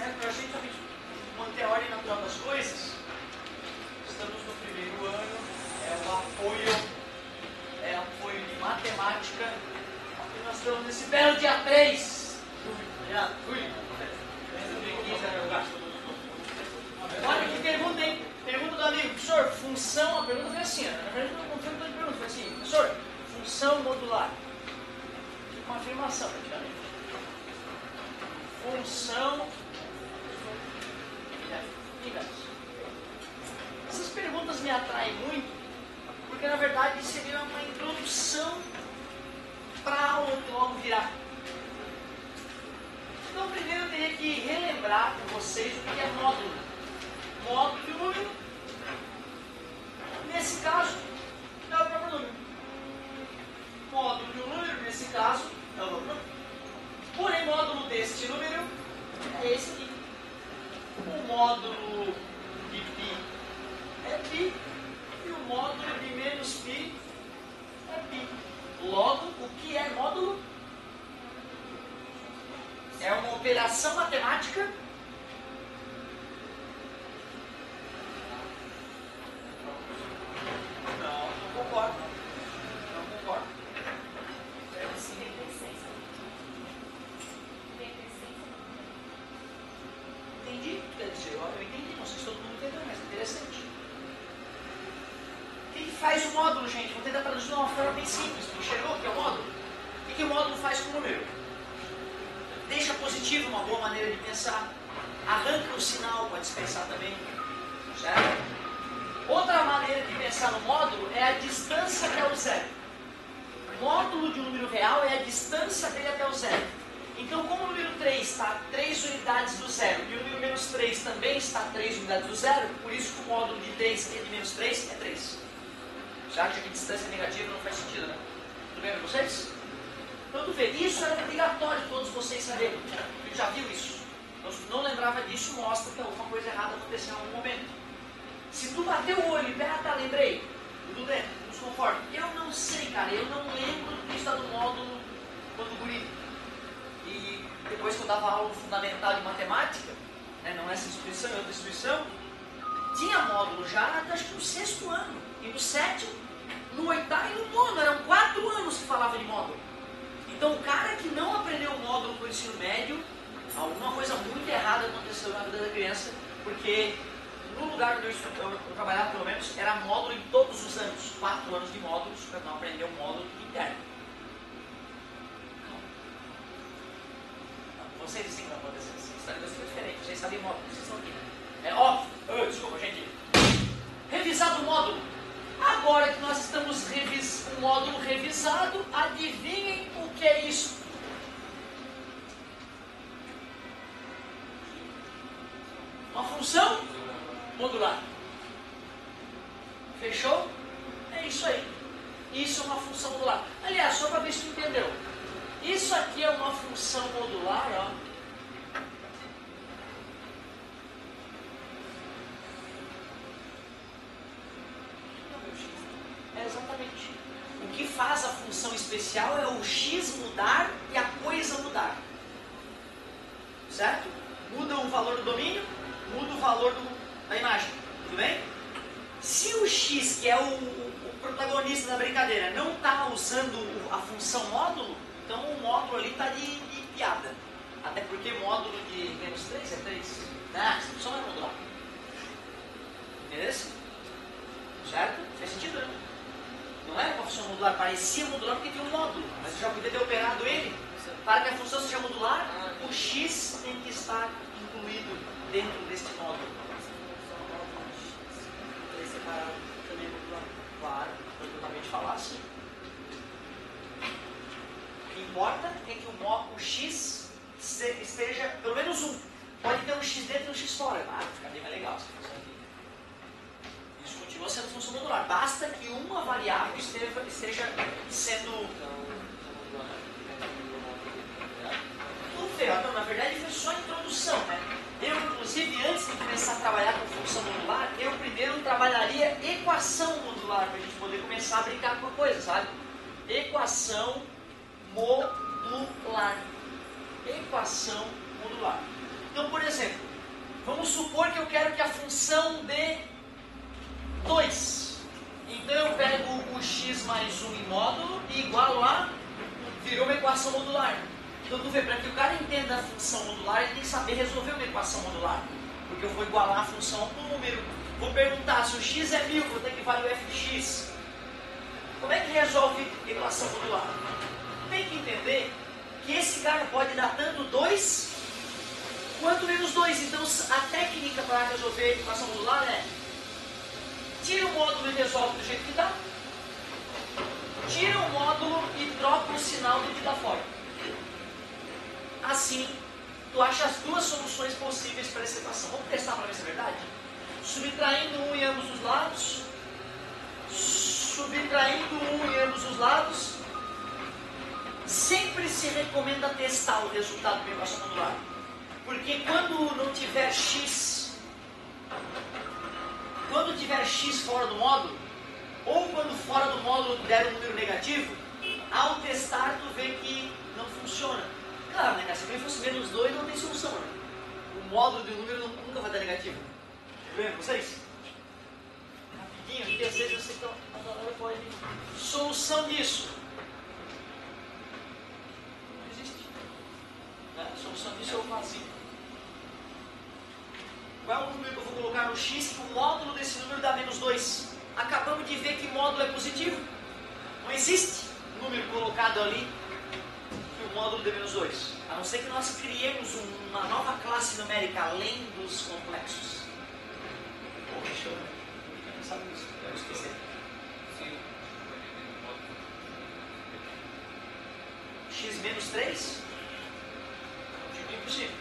né, para a gente manter a ordem natural das coisas, estamos no primeiro ano, é apoio de matemática, e nós estamos nesse belo dia 3. Olha que pergunta, hein? Pergunta do amigo, professor, função, a pergunta foi assim, na verdade não foi uma pergunta, foi assim, professor, função modular. Uma afirmação, praticamente. Função inversa. Essas perguntas me atraem muito, porque na verdade seria uma introdução para a aula que logo virá. Então primeiro eu teria que relembrar com vocês o que é módulo. Módulo de número, nesse caso, é o próprio número. Módulo de um número, nesse caso, é o próprio número. Porém, módulo deste número é esse aqui. O módulo de π é π e o módulo de menos π é π. Logo, o que é módulo? É uma operação matemática Não concordo. Entendi? Quer dizer, eu entendi, não sei se todo mundo entendeu, mas é interessante. O que faz o módulo, gente? Vou tentar traduzir de uma forma bem simples. Enxergou o que é o módulo? O que o módulo faz com o número? Deixa positivo uma boa maneira de pensar. Arranca o sinal, pode se pensar também. Certo? Outra maneira de pensar no módulo é a distância até o zero. O módulo de um número real é a distância dele até o zero. Então, como o número 3 está a 3 unidades do zero e o número menos 3 também está a 3 unidades do zero, por isso que o módulo de 3 e de menos 3 é 3. Já que distância negativa não faz sentido, né? Tudo bem para vocês? Então, tu vê, isso era obrigatório todos vocês saberem. Tu já viu isso? Então, se tu não lembrava disso, mostra que alguma coisa errada aconteceu em algum momento. Se tu bater o olho e tá, lembrei, tudo bem, nos conforta. Eu não sei, cara, eu não lembro do que está no módulo quando guri. E depois que eu dava aula fundamental de matemática, né, não essa instituição, é outra instituição, tinha módulo já até acho que no 6º ano, e no 7º, no 8º e no 9º, eram 4 anos que falava de módulo. Então o cara que não aprendeu o módulo para o ensino médio, alguma coisa muito errada aconteceu na vida da criança, porque no lugar onde eu trabalhava pelo menos, era módulo em todos os anos, 4 anos de módulos, para não aprender um módulo interno. Vocês dizem que vai acontecer assim, está em diferente, vocês sabem o módulo, vocês estão aqui, né? É óbvio, desculpa gente. Revisado o módulo. Agora que nós estamos com o módulo revisado, adivinhem o que é isso? Uma função modular. Fechou? É isso aí. Isso é uma função modular. Aliás, só para ver se tu entendeu. Isso aqui é uma função modular, ó. É exatamente. O que faz a função especial é o x mudar e a coisa mudar. Certo? Muda o valor do domínio, muda o valor da imagem. Tudo bem? Se o x, que é o protagonista da brincadeira, não está usando a função módulo, então o módulo ali está de piada. Até porque módulo de menos 3 é 3. Essa função é modular. Beleza? Certo? Faz sentido, né? Não era uma função modular, parecia modular porque tinha um módulo, mas já podia ter operado ele. Para que a função seja modular, o x tem que estar incluído dentro deste módulo. Separado também é modular. Claro, eu totalmente falar assim. O que importa é que o x esteja pelo menos um. Pode ter um x dentro e um x fora. Fica bem mais legal essa função aqui. Isso continua sendo função modular. Basta que uma variável esteja sendo... Então, na verdade foi só a introdução, né? Eu, inclusive, antes de começar a trabalhar com função modular, eu primeiro trabalharia equação modular, para a gente poder começar a brincar com a coisa, sabe? Equação modular. Equação modular. Então, por exemplo, supor que eu quero que a função dê 2. Então eu pego o x mais 1 em módulo e igualo a... virou uma equação modular. Então tu vê, para que o cara entenda a função modular, ele tem que saber resolver uma equação modular. Porque eu vou igualar a função com o número. Vou perguntar, se o x é 1000, quanto é que vale o f de x? Como é que resolve equação modular? Tem que entender que esse cara pode dar tanto 2 quanto menos 2. Então a técnica para resolver a equação modular é: tira o módulo e resolve do jeito que dá. Tira o módulo e troca o sinal do que está fora. Assim, tu acha as duas soluções possíveis para essa equação. Vamos testar para ver se é verdade? Subtraindo 1 em ambos os lados. Subtraindo 1 em ambos os lados. Sempre se recomenda testar o resultado da equação modular. Porque quando não tiver x, quando tiver x fora do módulo, ou quando fora do módulo der um número negativo, ao testar tu vê que não funciona. Claro, né, se ele fosse menos 2 não tem solução, né? O módulo de um número nunca vai dar negativo. Tudo bem com vocês? Rapidinho, porque às vezes você pode... Solução disso. Não existe. A solução disso é o vazio. Qual é o número que eu vou colocar no x que o módulo desse número dá menos 2? Acabamos de ver que módulo é positivo. Não existe número colocado ali que o módulo dê menos 2. A não ser que nós criemos uma nova classe numérica além dos complexos. Poxa, eu tinha pensado nisso. Eu esqueci. X menos 3? É impossível.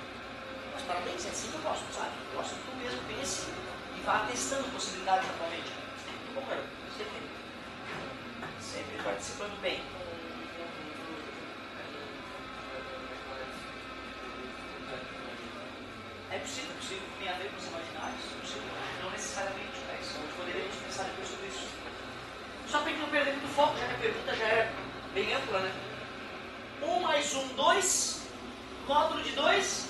Mas parabéns, é assim que eu gosto, sabe? Eu gosto que tu mesmo pense e vá testando possibilidades atualmente. Bom, cara, sempre participando bem. É possível que tenha a ver com os imaginários, não necessariamente, né? Isso poderíamos pensar depois sobre isso. Só para que não perder muito foco, já que a pergunta já é bem ampla, né? 1 mais 1, 2, módulo de 2,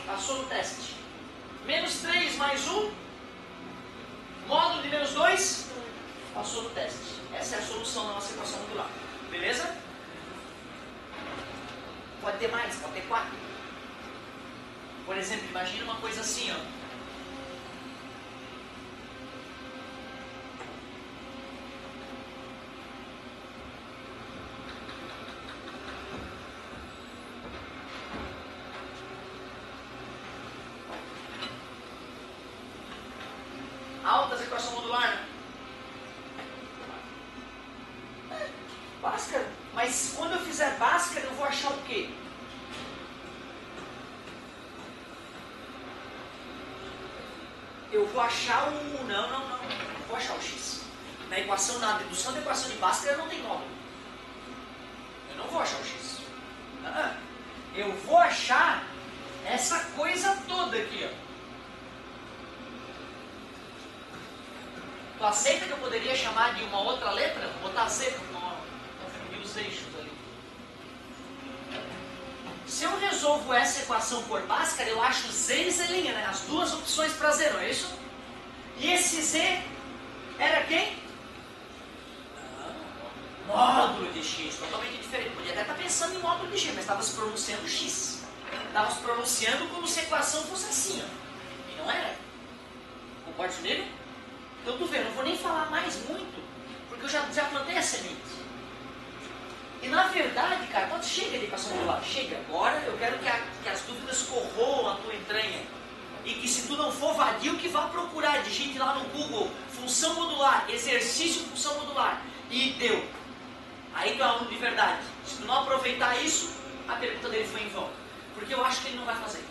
passou no teste. Menos 3 mais 1, módulo de menos 2, passou no teste. Essa é a solução da nossa equação modular. Beleza? Pode ter mais, pode ter 4. Por exemplo, imagina uma coisa assim, ó. Altas equação modular. Bhaskara. Mas quando eu fizer Bhaskara, eu vou achar o quê? Eu vou achar o... Não vou achar o x. Na equação, na dedução da equação de Bhaskara não tem módulo. Eu não vou achar o x. Eu vou achar essa coisa toda aqui, ó. Tu aceita que eu poderia chamar de uma outra letra? Vou botar z para não confundir os eixos ali. Se eu resolvo essa equação por Bhaskara, eu acho z e z', né? As duas opções para z, não é isso? E esse z era quem? Módulo de x, totalmente diferente. Podia até estar pensando em módulo de x, mas estava se pronunciando x. Estava se pronunciando como se a equação fosse assim, ó. E não era. Concorda comigo? Então tu vê, eu não vou nem falar mais muito, porque eu já plantei a semente. E na verdade, cara, quando chega de equação modular, chega agora, eu quero que as dúvidas corroam a tua entranha. E que se tu não for vadio, que vá procurar, digite lá no Google, função modular, exercício função modular. E deu. Aí tu é aluno de verdade. Se tu não aproveitar isso, a pergunta dele foi em vão. Porque eu acho que ele não vai fazer.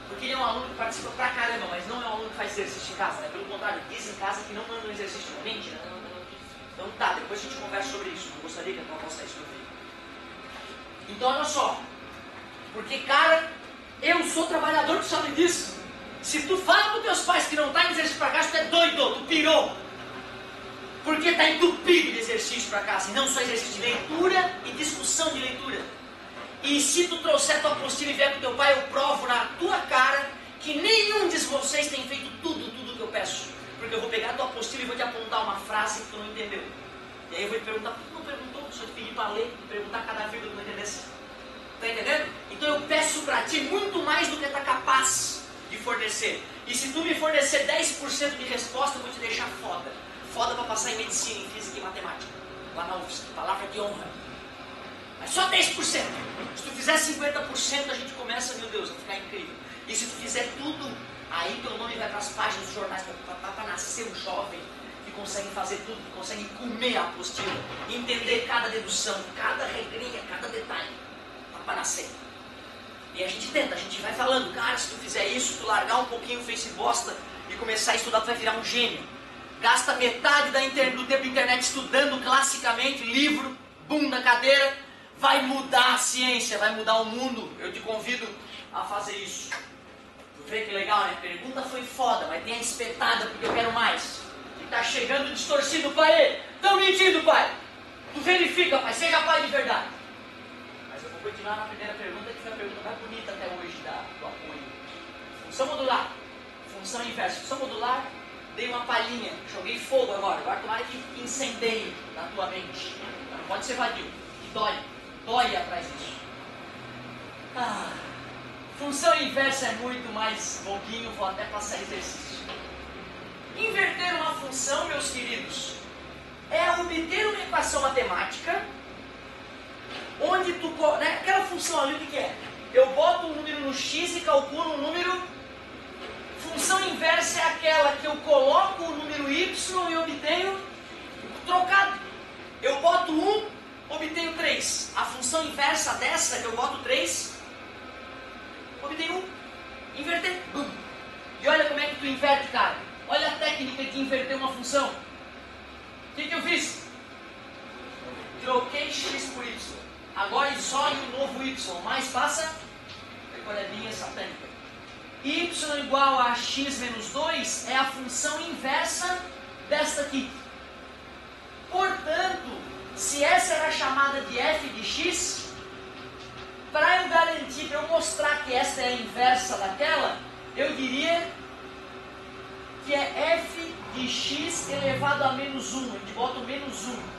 Porque ele é um aluno que participa pra caramba, mas não é um aluno que faz exercício em casa, né? Pelo contrário, diz em casa que não manda um exercício na mente, né? Então tá, depois a gente conversa sobre isso. Não gostaria que eu possa isso no vídeo. Então olha só. Porque, cara, eu sou trabalhador, tu sabe disso. Se tu fala com teus pais que não tá em exercício pra casa, tu é doido, tu pirou. Porque tá entupido de exercício pra casa. E não só exercício de leitura e discussão de leitura. E se tu trouxer tua apostila e vier com teu pai, eu provo na tua cara vocês têm feito tudo que eu peço. Porque eu vou pegar a tua apostila e vou te apontar uma frase que tu não entendeu. E aí eu vou te perguntar, por que tu não perguntou? Se eu te pedir para ler, perguntar cada vírgula que tu não entendesse. Tá entendendo? Então eu peço para ti muito mais do que tu é capaz de fornecer. E se tu me fornecer 10% de resposta, eu vou te deixar foda. Foda para passar em medicina, em física e matemática. Lá na UFSC, palavra de honra. Mas só 10%. Se tu fizer 50%, a gente começa, meu Deus, a ficar incrível. E se tu fizer tudo, aí teu nome vai para as páginas dos jornais, para nascer um jovem que consegue fazer tudo, que consegue comer a apostila, entender cada dedução, cada regrinha, cada detalhe, para nascer. E a gente tenta, a gente vai falando, cara, se tu fizer isso, tu largar um pouquinho o Face bosta e começar a estudar, tu vai virar um gênio. Gasta metade do tempo de internet estudando classicamente, livro, bum na cadeira, vai mudar a ciência, vai mudar o mundo. Eu te convido a fazer isso. Tu vê que legal, né? A pergunta foi foda, mas tem a espetada porque eu quero mais. E tá chegando distorcido, pai. Tão mentindo, pai. Tu verifica, pai, seja pai de verdade. Mas eu vou continuar na primeira pergunta, que foi a pergunta mais bonita até hoje do apoio. Função modular, função inversa. Função modular, dei uma palhinha, joguei fogo agora. Agora tomara que incendeie na tua mente. Não pode ser vadio, que dói atrás disso. Função inversa é muito mais boguinho, vou até passar exercício. Inverter uma função, meus queridos, é obter uma equação matemática onde tu, né, aquela função ali, o que é? Eu boto um número no x e calculo um número. Função inversa é aquela que eu coloco o número y e obtenho trocado. Eu boto 1, obtenho 3. A função inversa dessa, que eu boto 3, obtenho 1. Inverter. Bum. E olha como é que tu inverte, cara. Olha a técnica de inverter uma função. O que eu fiz? Troquei x por y. Agora isola o novo y. Mais passa recolhadinha satânica. Y igual a x menos 2 é a função inversa desta aqui. Portanto, se essa era chamada de f de x, para eu garantir, para eu mostrar que esta é a inversa daquela, eu diria que é f de x elevado a menos 1. A gente bota o menos 1.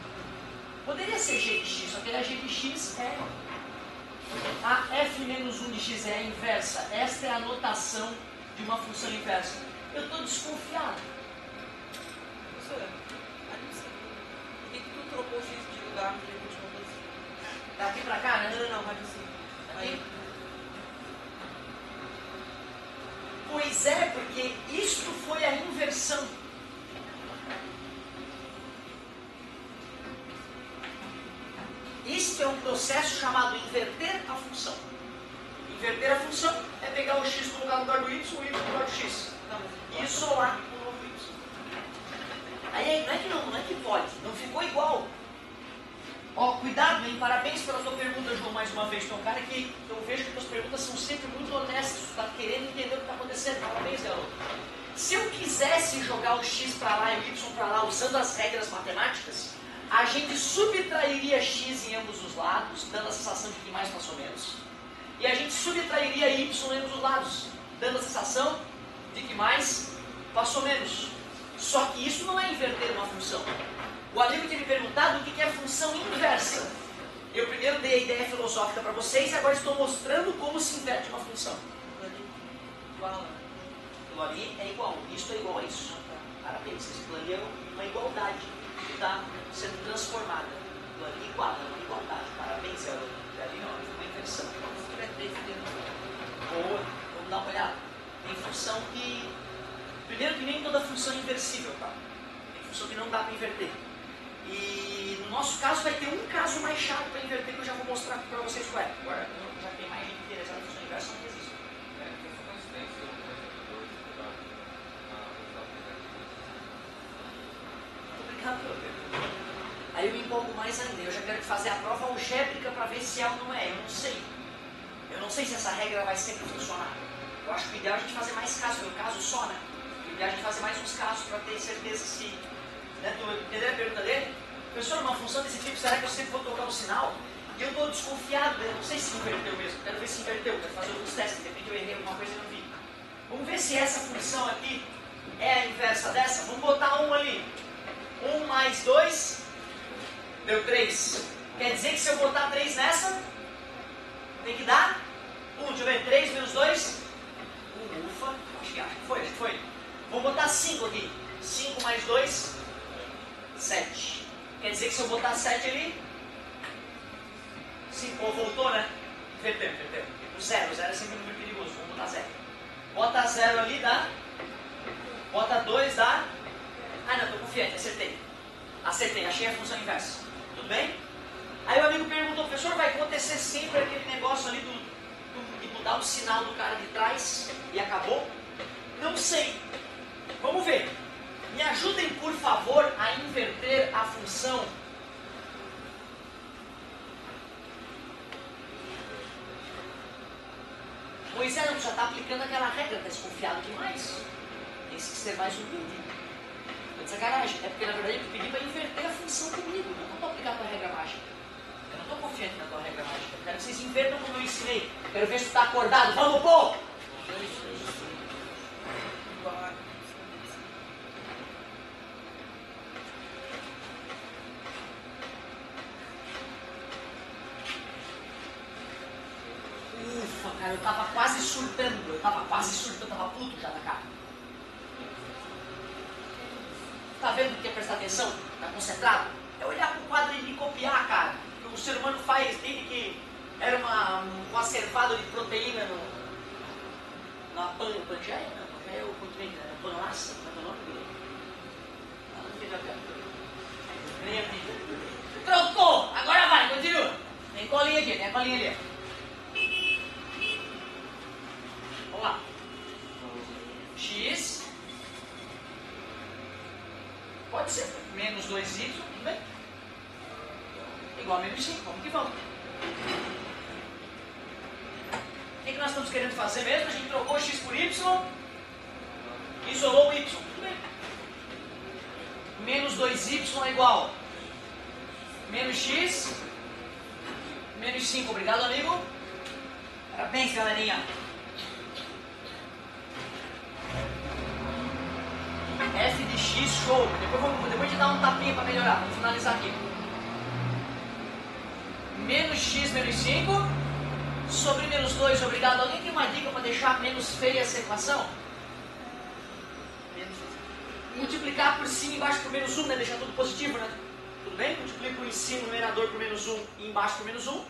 Poderia ser g de x, só que a g de x é a f menos 1 de x, é a inversa. Esta é a notação de uma função inversa. Eu estou desconfiado. Professora, por que tu trocou x de lugar no que continua assim? Daqui pra cá, né? Não, mas assim. Aqui? Pois é, porque isto foi a inversão. Isto é um processo chamado inverter a função. Inverter a função é pegar o x colocar no lugar do y, o y no lugar do x. E isolar o novo y. Aí não é que pode, não ficou igual. Ó, cuidado, hein? Parabéns pela tua pergunta, João, mais uma vez. Tu é um cara que eu vejo que tuas perguntas são sempre muito honestas. Tu está querendo entender o que está acontecendo. Parabéns, garoto. Se eu quisesse jogar o x para lá e o y para lá usando as regras matemáticas, a gente subtrairia x em ambos os lados, dando a sensação de que mais passou menos. E a gente subtrairia y em ambos os lados, dando a sensação de que mais passou menos. Só que isso não é inverter uma função. O amigo tinha me perguntado o que é função inversa. Eu primeiro dei a ideia filosófica para vocês e agora estou mostrando como se inverte uma função. Aquilo ali é igual, isso é igual a isso. Parabéns, aquilo ali é uma igualdade que está sendo transformada. Aquilo ali igual, é uma igualdade. Parabéns, garoto. Ali não, é uma inversão. Boa, vamos dar uma olhada. Tem função que... Primeiro que nem toda função é inversível, tá? Tem função que não dá para inverter. E no nosso caso vai ter um caso mais chato para inverter que eu já vou mostrar para vocês qual é. Agora já tem mais gente interessada na função inversa, não existe. Obrigado pela pergunta. Aí eu me empolgo mais ainda. Eu já quero fazer a prova algébrica para ver se é ou não é. Eu não sei. Eu não sei se essa regra vai sempre funcionar. Eu acho que o ideal é a gente fazer mais casos. Foi um caso só, né? O ideal é a gente fazer mais uns casos para ter certeza se... Né? Tu entendeu a pergunta dele? Professor, uma função desse tipo, será que eu sempre vou tocar um sinal? E eu estou desconfiado, eu não sei se inverteu mesmo, quero ver se inverteu, quero fazer alguns testes, de repente eu errei alguma coisa e não vi. Vamos ver se essa função aqui é a inversa dessa. Vamos botar 1 ali. 1 mais 2 deu 3. Quer dizer que se eu botar 3 nessa, tem que dar 1. Deixa eu ver. 3 menos 2. Ufa. Acho que foi. Vou botar 5 aqui. 5 mais 2, 7. Quer dizer que se eu botar 7 ali, 5 voltou, né? Inverteu. O 0 é sempre um número perigoso. Vamos botar 0. Bota 0 ali, dá. Bota 2, dá. Ah, não, estou confiante, acertei, achei a função inversa. Tudo bem? Aí o amigo perguntou, professor, vai acontecer sempre aquele negócio ali de mudar o sinal do cara de trás e acabou? Não sei. Vamos ver. Me ajudem, por favor, a inverter a função. Moisés já está aplicando aquela regra, está desconfiado demais. Tem que ser mais humilde. Não é sacanagem. É porque, na verdade, eu pedi para inverter a função comigo. Eu não estou aplicando a regra mágica. Eu não estou confiante na tua regra mágica. Eu quero que vocês invertam como eu ensinei. Quero ver se tu está acordado. Vamos, pô! Ufa, cara, eu tava quase surtando. Eu tava puto já na cara. Tá vendo que é prestar atenção? Tá concentrado? É olhar pro quadro e me copiar, cara. O ser humano faz desde que era um acervado de proteína na Pangeia? Não, Pangeia é o continente, né? Panolaça, não é o nome dele? Não tem a ver. Trocou! Agora vai, continua. Tem colinha ali. Vamos lá. X pode ser menos 2y, tudo bem? Igual a menos 5, vamos que vamos. O que nós estamos querendo fazer mesmo? A gente trocou x por y, isolou o y, tudo bem? Menos 2y é igual menos x, menos 5, obrigado amigo. Parabéns, galerinha. F de x, show. Depois de dar um tapinha para melhorar. Vou finalizar aqui. Menos x menos 5 sobre menos 2, obrigado. Alguém tem uma dica para deixar menos feia essa equação? Multiplicar por cima e embaixo por menos 1, né? Deixar tudo positivo, né? Tudo bem? Multiplico em cima o numerador por menos 1 e embaixo por menos 1.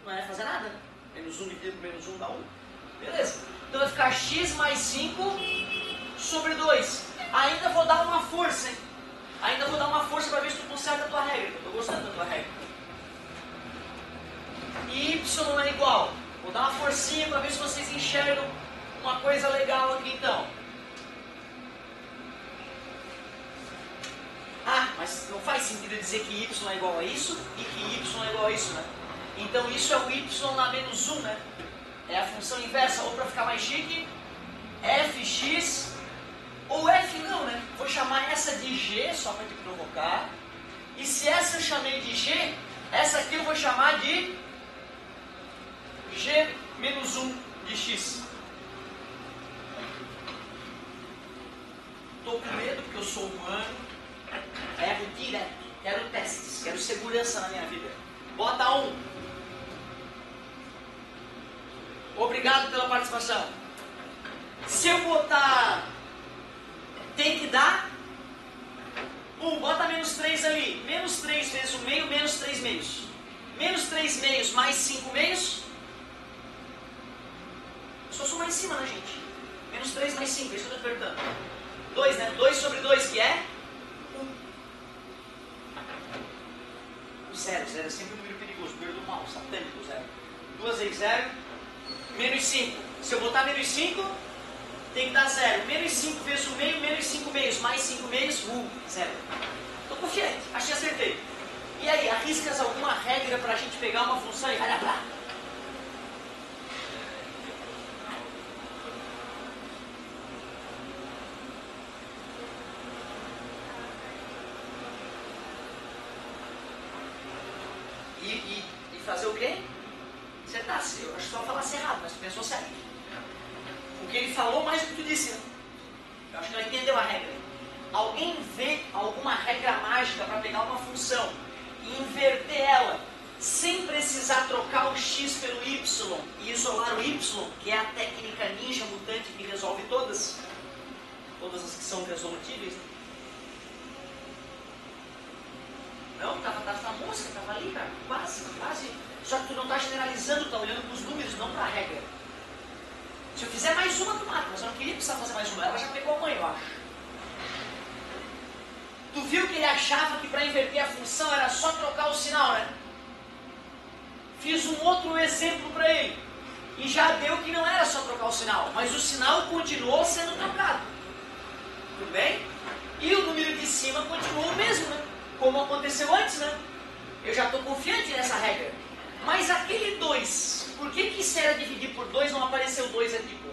Não é fazer nada. Menos 1 dividido por menos 1 dá 1. Beleza. Então vai ficar x mais 5 sobre 2. Ainda vou dar uma força, hein? Ainda vou dar uma força para ver se tu conserta a tua regra. Eu tô gostando da tua regra. Y não é igual. Vou dar uma forcinha para ver se vocês enxergam uma coisa legal aqui então. Ah, mas não faz sentido dizer que y é igual a isso e que y é igual a isso, né? Então isso é o y na menos 1, né? É a função inversa. Ou para ficar mais chique, fx... Ou f não, né? Vou chamar essa de g, só para te provocar. E se essa eu chamei de g, essa aqui eu vou chamar de g menos 1 de x. Estou com medo porque eu sou humano. Erro direto. Quero testes, quero segurança na minha vida. Bota 1. Obrigado pela participação. Se eu botar... Tem que dar 1, bota menos 3 ali. Menos 3 vezes o meio, menos 3 meios. Menos 3 meios mais 5 meios. Só somar em cima, né, gente? Menos 3 mais 5, é isso que eu estou perguntando. 2, né? 2 sobre 2, que é 1. O 0 é sempre um número perigoso, número do mal, satânico, 0. 2 vezes 0, menos 5. Se eu botar menos 5... tem que dar 0. Menos 5 vezes o meio, menos 5 meios, mais 5 meios, 0. Estou confiante, acho que acertei. E aí, arriscas alguma regra para a gente pegar uma função e vai lá? E fazer o quê? Acertar. Eu acho que só falasse errado, mas tu pensou certo. O que ele falou mais do que tu disse, né? Eu acho que ela entendeu a regra. Alguém vê alguma regra mágica para pegar uma função e inverter ela, sem precisar trocar o x pelo y e isolar o y, que é a técnica ninja mutante que resolve todas as que são resolutíveis, né? Não, tava na música, tava ali, cara, quase. Só que tu não está generalizando, tu tá olhando para os números, não para a regra. Se eu fizer mais uma, tu mata, mas eu não queria precisar fazer mais uma, ela já pegou a mãe, eu acho. Tu viu que ele achava que para inverter a função era só trocar o sinal, né? Fiz um outro exemplo para ele. E já deu que não era só trocar o sinal, mas o sinal continuou sendo trocado. Tudo bem? E o número de cima continuou o mesmo, né? Como aconteceu antes, né? Eu já estou confiante nessa regra. Mas aquele 2, por que se era dividir por 2 não apareceu 2 aqui, pô?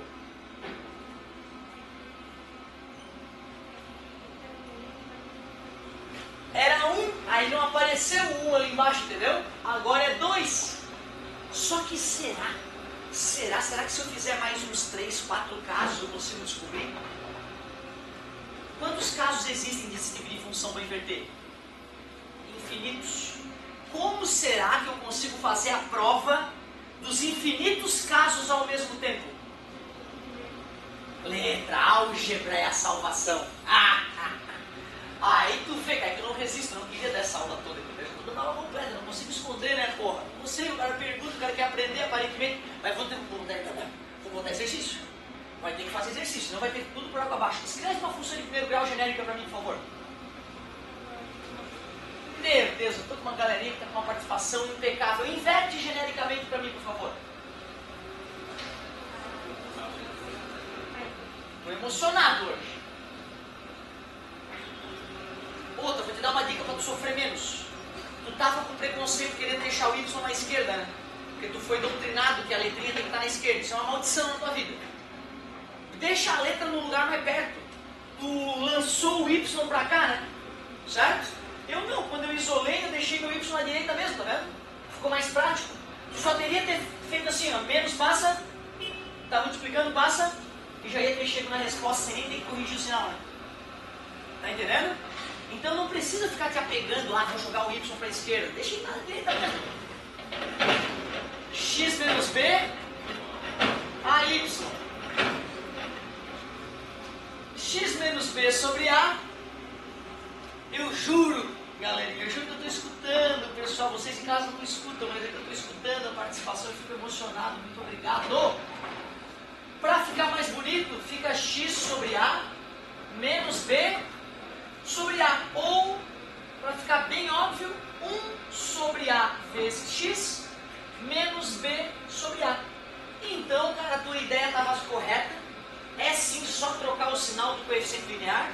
Era 1, aí não apareceu o 1 ali embaixo, entendeu? Agora é 2. Só que será que se eu fizer mais uns 3, 4 casos eu consigo descobrir? Quantos casos existem de se dividir função para inverter? Infinitos. Como será que eu consigo fazer a prova dos infinitos casos ao mesmo tempo? Letra, álgebra é a salvação. Aí tu vê, cara, que eu não resisto, eu não queria dar essa aula toda. Eu estou dando aula completa, eu não consigo esconder, né, porra? Não sei, o cara pergunta, o cara quer aprender aparentemente, mas vou botar exercício. Vai ter que fazer exercício, senão vai ter tudo por água abaixo. Escreve uma função de primeiro grau genérica para mim, por favor. Meu Deus, eu estou com uma galerinha que está com uma participação impecável. Inverte genericamente para mim, por favor. Estou emocionado hoje. Outra, vou te dar uma dica para tu sofrer menos. Tu estava com preconceito querendo deixar o Y na esquerda, né? Porque tu foi doutrinado que a letrinha tem que estar na esquerda. Isso é uma maldição na tua vida. Deixa a letra no lugar mais perto. Tu lançou o Y para cá, né? Certo? Eu não, quando eu isolei, eu deixei meu Y na direita mesmo, tá vendo? Ficou mais prático. Tu só teria ter feito assim, ó, menos passa, tá multiplicando, passa, e já ia ter chegado na resposta sem nem ter que corrigir o sinal, né? Tá entendendo? Então não precisa ficar te apegando, vou jogar o Y para a esquerda. Deixa ele na direita mesmo. X menos B, AY. X menos B sobre A. Eu juro, galerinha, eu juro que eu estou escutando, pessoal, vocês em casa não escutam, mas é que eu estou escutando a participação e fico emocionado, muito obrigado. Para ficar mais bonito, fica X sobre A menos B sobre A, ou, para ficar bem óbvio, 1 sobre A vezes X menos B sobre A. Então, cara, a tua ideia estava correta, é sim só trocar o sinal do coeficiente linear.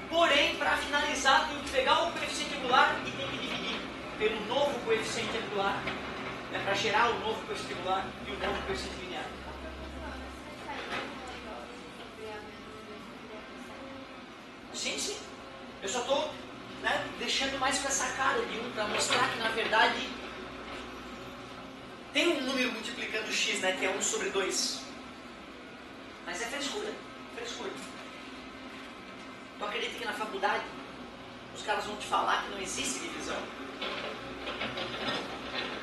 Porém, para finalizar, tem que pegar o coeficiente angular e tem que dividir pelo novo coeficiente angular, né, para gerar o novo coeficiente angular e o novo coeficiente linear. Sim. Eu só estou, né, deixando mais com essa cara de 1 para mostrar que, na verdade, tem um número multiplicando x, né, que é 1 sobre 2. Mas é frescura. Tu acredita que na faculdade os caras vão te falar que não existe divisão?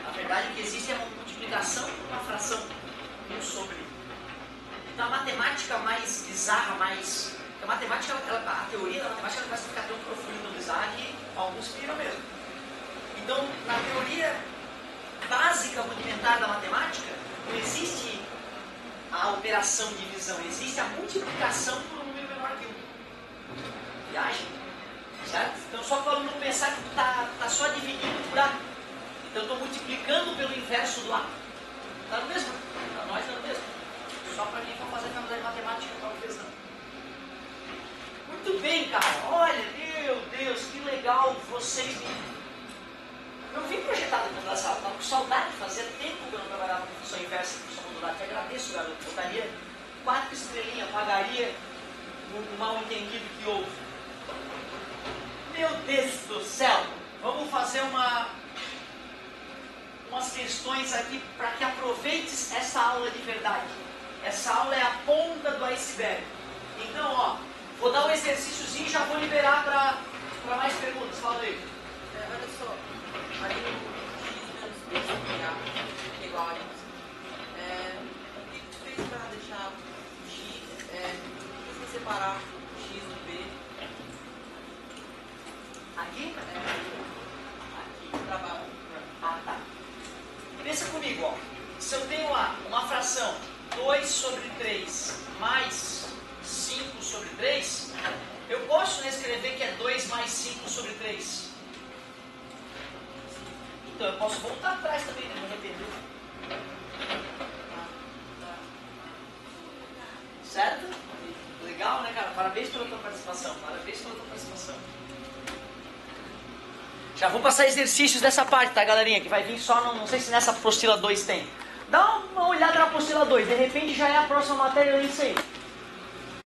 Na verdade, o que existe é uma multiplicação por uma fração. 1 sobre. Então a matemática mais bizarra, a matemática, a teoria da matemática ela começa a ficar tão profunda e tão bizarra que alguns piram mesmo. Então, na teoria básica rudimentar da matemática, não existe a operação de divisão, existe a multiplicação por um número menor que 1. Viagem, certo? Então só para o aluno pensar que tu tá só dividindo por A. Então eu estou multiplicando pelo inverso do A. Está no mesmo? Para nós está no mesmo. Só para quem for fazer faculdade de matemática, talvez não. Muito bem, cara. Olha, meu Deus, que legal vocês. Eu vim projetado dentro da sala, estava com saudade de fazer tempo que eu não trabalhava com função inversa e função modular. Te agradeço, garoto. Botaria 4 estrelinhas, pagaria o mal entendido que houve. Meu Deus do céu! Vamos fazer umas questões aqui para que aproveites essa aula de verdade. Essa aula é a ponta do iceberg. Então, ó, vou dar um exercíciozinho e já vou liberar para mais perguntas. Fala aí. Olha só, ali no x menos b igual a y. O que tu fez para deixar o x, precisa separar o x do b? Aqui? Aqui, para baixo. Ah, tá. Pensa comigo, ó. Se eu tenho lá uma fração 2 sobre 3 mais 5 sobre 3, eu posso escrever que é 2 mais 5 sobre 3. Então eu posso voltar atrás também, né? Não arrepender. Certo? Legal, né, cara? Parabéns pela tua participação. Parabéns pela tua participação. Já vou passar exercícios dessa parte, tá, galerinha? Que vai vir só, não sei se nessa apostila 2 tem. Dá uma olhada na apostila 2, de repente já é a próxima matéria, eu nem sei.